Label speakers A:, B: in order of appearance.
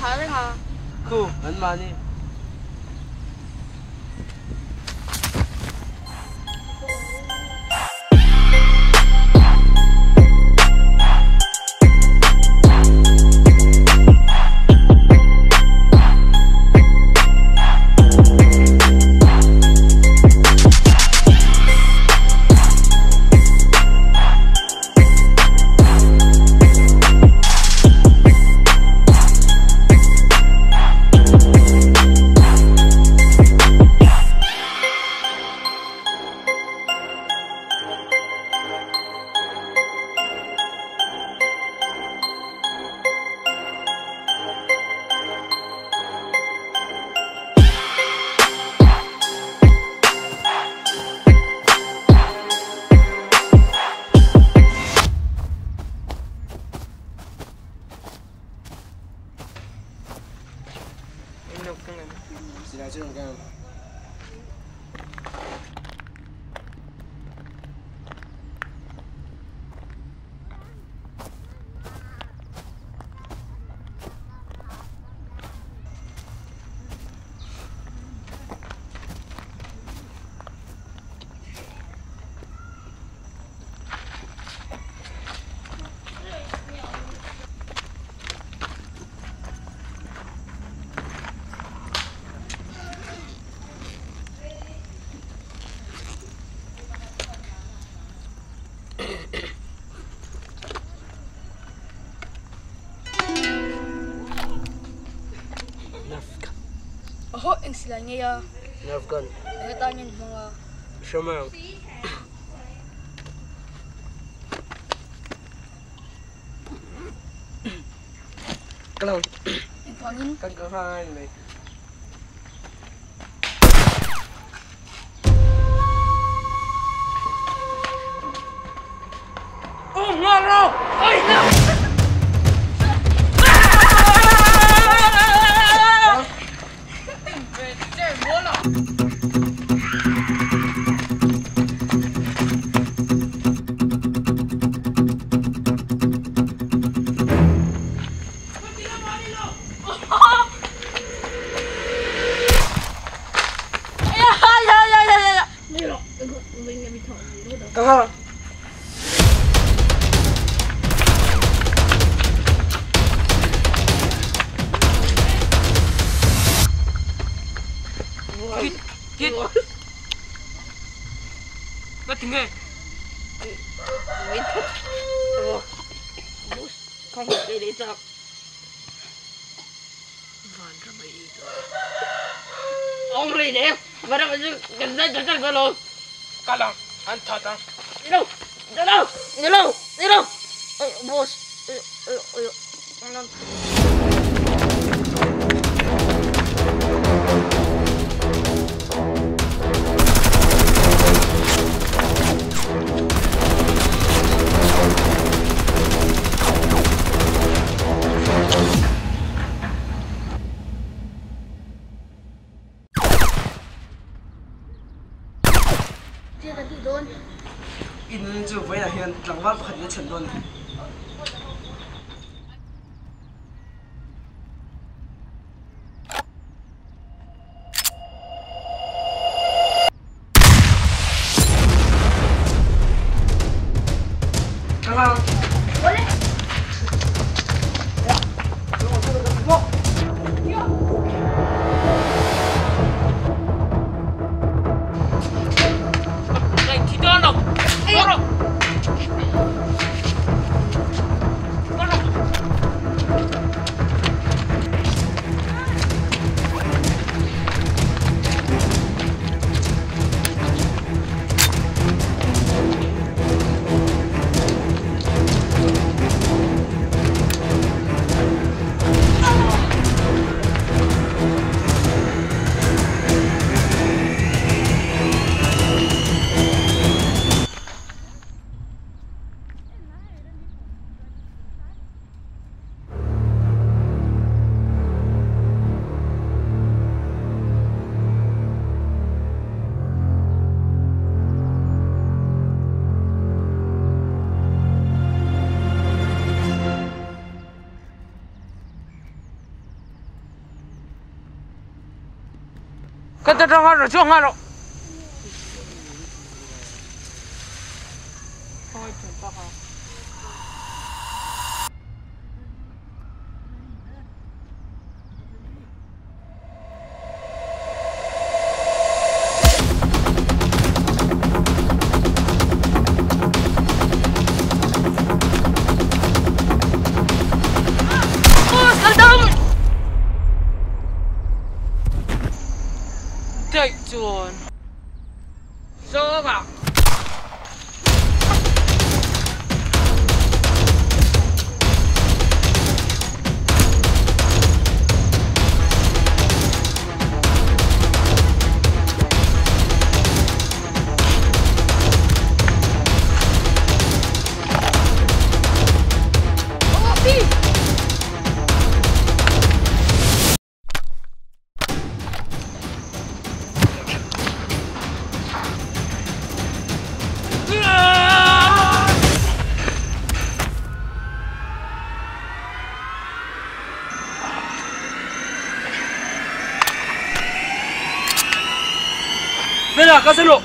A: 하늘 하.
B: 그 얼마니? Sila ce种干。
A: Oh, ang sila niya.
B: Nafkan.
A: Nakita niyo mga...
B: Siya Kalau
A: Pangin.
B: Kagkahan may. Oh, ngaro! Ay, na! Kakak. Kit. Ba't tinggal? Wait. Kamu pilih tak? Mana mai itu? Ông đi nè, mà đâu gần kalau. Kalau, antah tang. Đi đâu? Ayo, bos. Ayo.
A: Dia tadi don.
B: Ini tu boleh yang langwap kerja cendon. Kakak.
A: Boleh.
B: Ya. Tunggu.
A: Ya.
B: Kita nak. Ayo. haro, siung haro. Take John. So ba? Mira, acá se lo.